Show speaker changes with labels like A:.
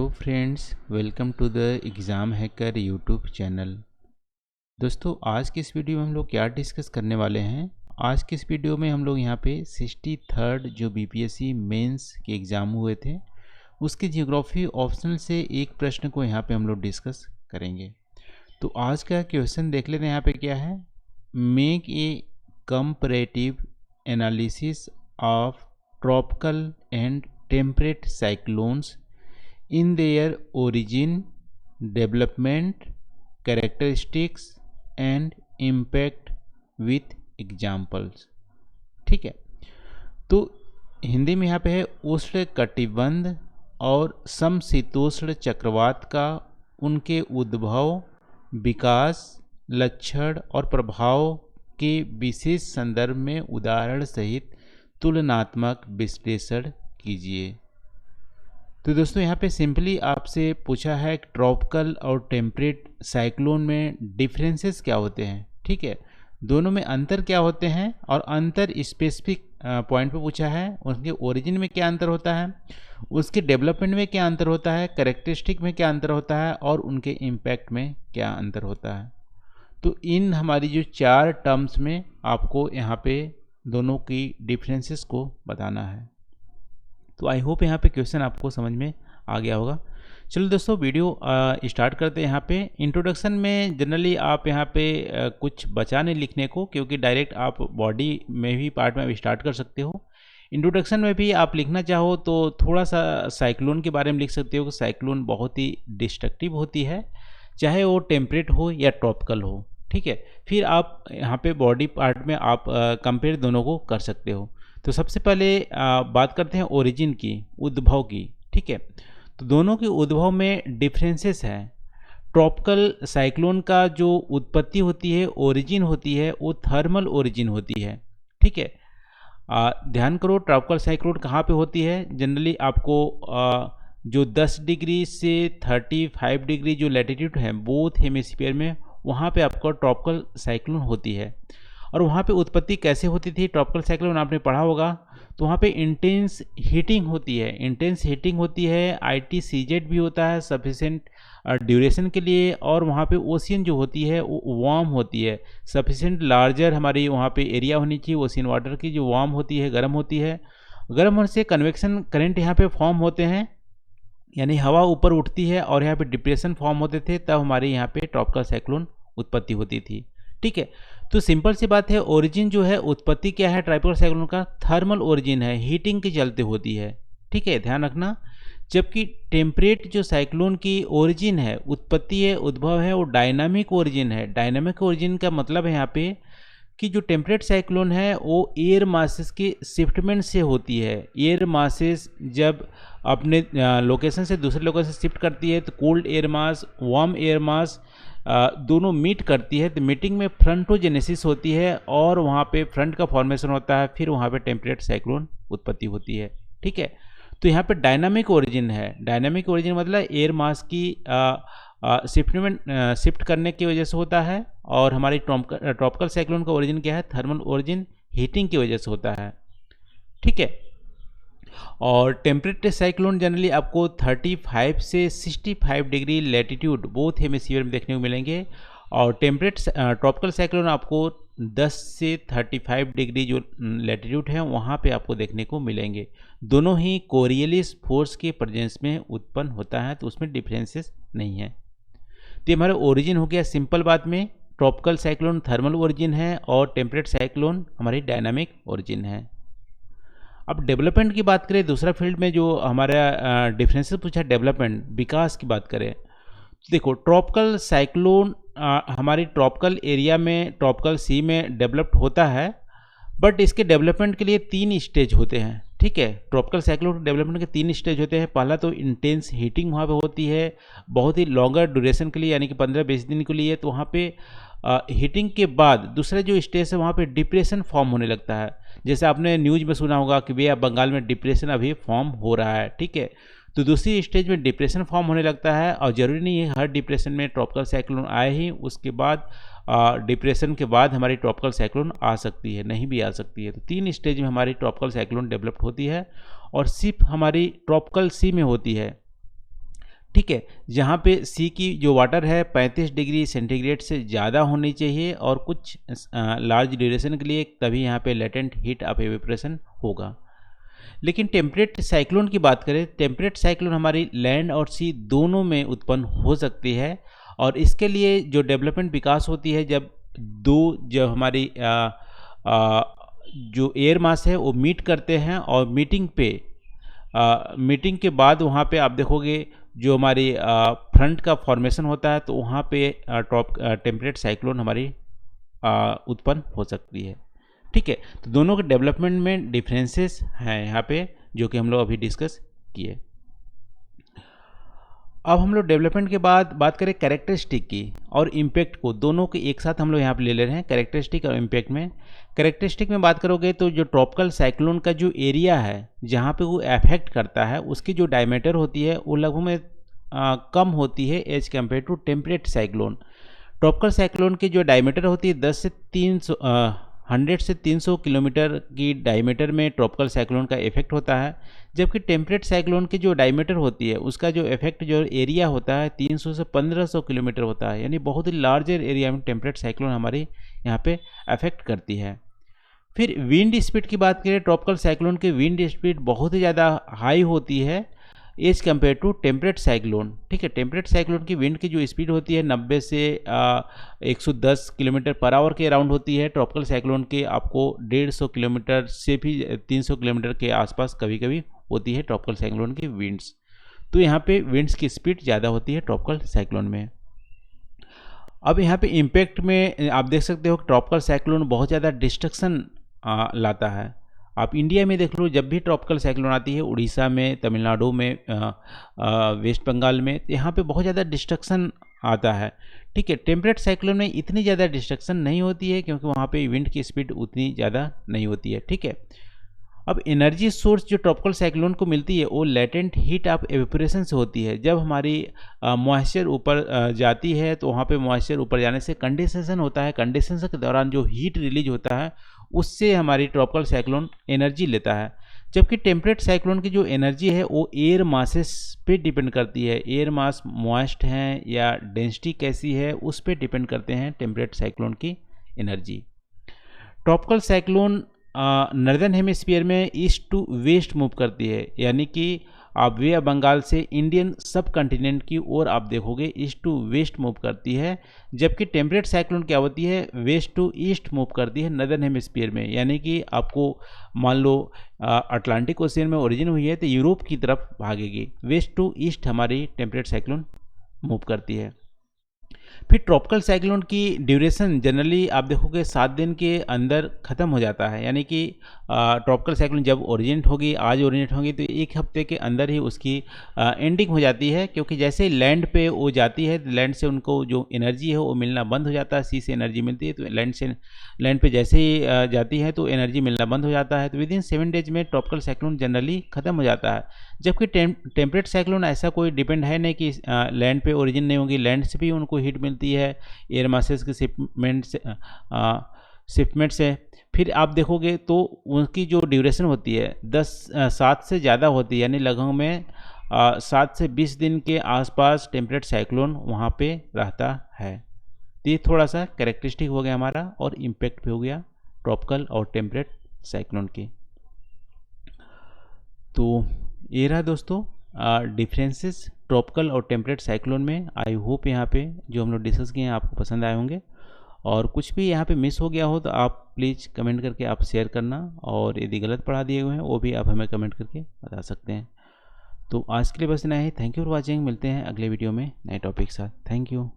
A: Hello friends, welcome to the exam hacker YouTube channel. दोस्तों, आज की इस वीडियो में हम लोग क्या डिस्कस करने वाले हैं। आज की इस वीडियो में हम लोग यहाँ पे 63rd जो बीपीएससी मेंस के एग्ज़ाम हुए थे उसके जियोग्राफी ऑप्शनल से एक प्रश्न को यहाँ पे हम लोग डिस्कस करेंगे। तो आज का क्वेश्चन देख लेते हैं। यहाँ पे क्या है, make a comparative analysis of tropical and temperate cyclones in their origin, development, characteristics and impact with examples। ठीक है, तो हिंदी में यहाँ पे है उष्ण कटिबंध और समशीतोष्ण चक्रवात का उनके उद्भव, विकास, लक्षण और प्रभाव के विशेष संदर्भ में उदाहरण सहित तुलनात्मक विश्लेषण कीजिए। तो दोस्तों, यहाँ पे सिंपली आपसे पूछा है कि ट्रॉपिकल और टेम्परेट साइक्लोन में डिफरेंसेस क्या होते हैं। ठीक है, दोनों में अंतर क्या होते हैं और अंतर स्पेसिफिक पॉइंट पे पूछा है। उनके ओरिजिन में क्या अंतर होता है, उसके डेवलपमेंट में क्या अंतर होता है, कैरेक्टरिस्टिक में क्या अंतर होता है और उनके इम्पैक्ट में क्या अंतर होता है। तो इन हमारी जो 4 टर्म्स में आपको यहाँ पे दोनों की डिफरेंसेस को बताना है। तो आई होप यहाँ पे क्वेश्चन आपको समझ में आ गया होगा। चलो दोस्तों, वीडियो स्टार्ट करते हैं। यहाँ पे इंट्रोडक्शन में जनरली आप यहाँ पे कुछ बचा नहीं लिखने को, क्योंकि डायरेक्ट आप बॉडी में भी पार्ट में स्टार्ट कर सकते हो। इंट्रोडक्शन में भी आप लिखना चाहो तो थोड़ा सा साइक्लोन के बारे में लिख सकते हो कि साइक्लोन बहुत ही डिस्ट्रक्टिव होती है, चाहे वो टेम्परेट हो या ट्रॉपिकल हो। ठीक है, फिर आप यहाँ पे बॉडी पार्ट में आप कंपेयर दोनों को कर सकते हो। तो सबसे पहले बात करते हैं ओरिजिन की, उद्भव की। ठीक है, तो दोनों के उद्भव में डिफरेंसेस हैं। ट्रॉपिकल साइक्लोन का जो उत्पत्ति होती है, ओरिजिन होती है, वो थर्मल ओरिजिन होती है। ठीक है, ध्यान करो, ट्रॉपिकल साइक्लोन कहाँ पे होती है। जनरली आपको जो 10 डिग्री से 35 डिग्री जो लैटिट्यूड है बोथ हेमिस्फीयर में, वहाँ पे आपको ट्रॉपिकल साइक्लोन होती है। और वहाँ पे उत्पत्ति कैसे होती थी ट्रॉपिकल साइक्लोन, आपने पढ़ा होगा। तो वहाँ पे इंटेंस हीटिंग होती है, इंटेंस हीटिंग होती है, ITCZ भी होता है सफिशेंट ड्यूरेशन के लिए। और वहाँ पे ओशियन जो होती है वो वार्म होती है, सफिशेंट लार्जर हमारी वहाँ पे एरिया होनी चाहिए ओशियन वाटर की, जो वार्म होती है, गर्म होती है। गर्म होने से कन्वेक्शन करंट यहाँ पे फॉर्म होते हैं, यानी हवा ऊपर उठती है और यहाँ पे डिप्रेशन फॉर्म होते थे, तब हमारे यहाँ पे ट्रॉपिकल साइक्लोन उत्पत्ति होती थी। ठीक है, तो सिंपल सी बात है, ओरिजिन जो है, उत्पत्ति क्या है ट्रॉपिकल साइक्लोन का, थर्मल ओरिजिन है, हीटिंग के चलते होती है। ठीक है, ध्यान रखना। जबकि टेम्परेट जो साइक्लोन की ओरिजिन है, उत्पत्ति है, उद्भव है, वो डायनामिक ओरिजिन है। डायनामिक ओरिजिन का मतलब है यहाँ पे कि जो टेम्परेट साइक्लोन है वो एयर मासेस के शिफ्टमेंट से होती है। एयर मासेस जब अपने लोकेशन से दूसरे लोकेशन से शिफ्ट करती है, तो cold air mass, warm air mass दोनों मीट करती है, तो मीटिंग में फ्रंटोजेनेसिस होती है और वहाँ पे फ्रंट का फॉर्मेशन होता है, फिर वहाँ पे टेम्परेट साइक्लोन उत्पत्ति होती है। ठीक है, तो यहाँ पे डायनामिक ओरिजिन है। डायनामिक ओरिजिन मतलब एयर मास की शिफ्ट करने की वजह से होता है। और हमारी ट्रॉपिकल साइक्लोन का ओरिजिन क्या है, थर्मल ओरिजिन, हीटिंग की वजह से होता है। ठीक है, और टेम्परेट साइक्लोन जनरली आपको 35 से 65 डिग्री लैटिट्यूड बोथ हेमिस्फीयर में देखने को मिलेंगे। और टेम्परेट ट्रॉपिकल साइक्लोन आपको 10 से 35 डिग्री जो लैटिट्यूड है वहाँ पे आपको देखने को मिलेंगे। दोनों ही कोरियलिस फोर्स के प्रेजेंस में उत्पन्न होता है, तो उसमें डिफरेंसेस नहीं है। तो हमारा ओरिजिन हो गया, सिंपल बात में ट्रॉपिकल साइक्लोन थर्मल ओरिजिन है और टेम्परेट साइक्लोन हमारी डायनामिक ओरिजिन है। अब डेवलपमेंट की बात करें, दूसरा फील्ड में जो हमारा डिफरेंसेस पूछा, डेवलपमेंट, विकास की बात करें, तो देखो ट्रॉपिकल साइक्लोन हमारी ट्रॉपिकल एरिया में, ट्रॉपिकल सी में डेवलप्ड होता है, बट इसके डेवलपमेंट के लिए 3 स्टेज होते हैं। ठीक है, ट्रॉपिकल साइक्लोन डेवलपमेंट के 3 स्टेज होते हैं। पहला तो इंटेंस हीटिंग वहाँ पे होती है, बहुत ही लॉन्गर ड्यूरेशन के लिए, यानी कि 15-20 दिन के लिए। तो वहाँ पे हीटिंग के बाद दूसरा जो स्टेज है वहाँ पे डिप्रेशन फॉर्म होने लगता है। जैसे आपने न्यूज़ में सुना होगा कि भैया बंगाल में डिप्रेशन अभी फॉर्म हो रहा है। ठीक है, तो दूसरी स्टेज में डिप्रेशन फॉर्म होने लगता है, और ज़रूरी नहीं है हर डिप्रेशन में ट्रॉपिकल साइक्लोन आए ही उसके बाद डिप्रेशन के बाद हमारी ट्रॉपिकल साइक्लोन आ सकती है, नहीं भी आ सकती है। तो 3 स्टेज में हमारी ट्रॉपिकल साइक्लोन डेवलप होती है, और सिर्फ हमारी ट्रॉपिकल सी में होती है। ठीक है, जहाँ पे सी की जो वाटर है 35 डिग्री सेंटीग्रेड से ज़्यादा होनी चाहिए और कुछ लार्ज ड्यूरेशन के लिए, तभी यहाँ पे लेटेंट हीट ऑफ एवेपोरेशन होगा। लेकिन टेम्परेट साइक्लोन की बात करें, टेम्परेट साइक्लोन हमारी लैंड और सी दोनों में उत्पन्न हो सकती है, और इसके लिए जो डेवलपमेंट विकास होती है, जब हमारी जो एयर मास है वो मीट करते हैं, और मीटिंग के बाद वहाँ पे आप देखोगे जो हमारी फ्रंट का फॉर्मेशन होता है, तो वहाँ पे टेम्परेट साइक्लोन हमारी उत्पन्न हो सकती है। ठीक है, तो दोनों के डेवलपमेंट में डिफरेंसेस हैं यहाँ पे, जो कि हम लोग अभी डिस्कस किए। अब हम लोग डेवलपमेंट के बाद बात करें कैरेक्टरिस्टिक की और इम्पैक्ट को, दोनों के एक साथ हम लोग यहाँ पे ले रहे हैं, कैरेक्टरिस्टिक और इम्पैक्ट में। कैरेक्टरिस्टिक में बात करोगे तो जो ट्रॉपिकल साइक्लोन का जो एरिया है जहाँ पे वो अफेक्ट करता है, उसकी जो डायमीटर होती है वो लगभग में कम होती है as compare to temperate cyclone. Tropical cyclone की जो डायमीटर होती है 100 से 300 किलोमीटर की डायमीटर में ट्रॉपिकल साइक्लोन का इफेक्ट होता है, जबकि टेम्परेट साइक्लोन की जो डायमीटर होती है उसका जो इफेक्ट, जो एरिया होता है 300 से 1500 किलोमीटर होता है, यानी बहुत ही लार्जर एरिया में टेम्परेट साइक्लोन हमारी यहाँ पे अफेक्ट करती है। फिर विंड स्पीड की बात करें, ट्रॉपिकल साइक्लोन की विंड स्पीड बहुत ही ज़्यादा हाई होती है as compare to temperate cyclone. ठीक है, टेम्परेट साइक्लोन की विंड की जो स्पीड होती है 90 से 110 किलोमीटर पर आवर के अराउंड होती है। ट्रॉपिकल साइक्लोन के आपको 150 किलोमीटर से भी 300 किलोमीटर के आसपास कभी कभी होती है ट्रॉपिकल साइक्लोन की विंड्स। तो यहाँ पे विंड्स की स्पीड ज़्यादा होती है ट्रॉपिकल साइक्लोन में। अब यहाँ पे इम्पैक्ट में आप देख सकते हो कि ट्रॉपिकल साइक्लोन बहुत ज़्यादा डिस्ट्रक्शन लाता है। आप इंडिया में देख लो, जब भी ट्रॉपिकल साइक्लोन आती है, उड़ीसा में, तमिलनाडु में, वेस्ट बंगाल में, यहाँ पे बहुत ज़्यादा डिस्ट्रक्शन आता है। ठीक है, टेम्परेट साइक्लोन में इतनी ज़्यादा डिस्ट्रक्शन नहीं होती है, क्योंकि वहाँ पे विंड की स्पीड उतनी ज़्यादा नहीं होती है। ठीक है, अब एनर्जी सोर्स जो ट्रॉपिकल साइक्लोन को मिलती है वो लेटेंट हीट ऑफ एवेपोरेशन से होती है। जब हमारी मॉइस्चर ऊपर जाती है, तो वहाँ पे मॉइस्चर ऊपर जाने से कंडेंसेशन होता है। कंडेंसेशन के दौरान जो हीट रिलीज होता है, उससे हमारी ट्रॉपिकल साइक्लोन एनर्जी लेता है। जबकि टेम्परेट साइक्लोन की जो एनर्जी है वो एयर मासेस पे डिपेंड करती है। एयर मास मॉइस्ट हैं या डेंसिटी कैसी है, उस पर डिपेंड करते हैं टेम्परेट साइक्लोन की energy. Tropical cyclone northern hemisphere में ईस्ट टू वेस्ट मूव करती है, यानी कि आप वे बंगाल से इंडियन सब कॉन्टिनेंट की ओर आप देखोगे ईस्ट टू वेस्ट मूव करती है। जबकि टेम्परेट साइक्लोन क्या होती है, वेस्ट टू ईस्ट मूव करती है नॉर्दर्न हेमिस्फीयर में, यानी कि आपको मान लो अटलांटिक ओशियन में ओरिजिन हुई है तो यूरोप की तरफ भागेगी। वेस्ट टू ईस्ट हमारी टेम्परेट साइक्लोन मूव करती है। फिर ट्रॉपिकल साइक्लोन की ड्यूरेशन जनरली आप देखोगे 7 दिन के अंदर ख़त्म हो जाता है, यानी कि ट्रॉपिकल साइक्लोन जब ओरिजिनेट होगी, आज ओरिजिनेट होगी, तो 1 हफ्ते के अंदर ही उसकी एंडिंग हो जाती है। क्योंकि जैसे ही लैंड पे वो जाती है, लैंड से उनको जो एनर्जी है वो मिलना बंद हो जाता है। सी से एनर्जी मिलती है, तो लैंड पे जैसे ही जाती है तो एनर्जी मिलना बंद हो जाता है। तो विदिन 7 डेज में ट्रॉपिकल साइक्लोन जनरली ख़त्म हो जाता है। जबकि टेम्परेट साइक्लोन ऐसा कोई डिपेंड है नहीं कि लैंड पे ओरिजिन नहीं होगी, लैंड से भी उनको हीट मिलती है, एयर मासेस के शिपमेंट से। फिर आप देखोगे तो उनकी जो ड्यूरेशन होती है 7 से ज़्यादा होती है, यानी लगभग में 7 से 20 दिन के आसपास टेम्परेट साइक्लोन वहाँ पे रहता है। तो ये थोड़ा सा कैरेक्टरिस्टिक हो गया हमारा, और इम्पैक्ट भी हो गया ट्रॉपिकल और टेम्परेट साइक्लोन की। तो ये रहा दोस्तों डिफरेंसेस ट्रॉपिकल और टेम्परेट साइक्लोन में। आई होप यहाँ पे जो हम लोग डिस्कस किए हैं आपको पसंद आए होंगे, और कुछ भी यहाँ पे मिस हो गया हो तो आप प्लीज़ कमेंट करके आप शेयर करना, और यदि गलत पढ़ा दिए हुए हैं वो भी आप हमें कमेंट करके बता सकते हैं। तो आज के लिए बस इतना ही। Thank you for watching. मिलते हैं अगले वीडियो में नए टॉपिक के साथ। Thank you.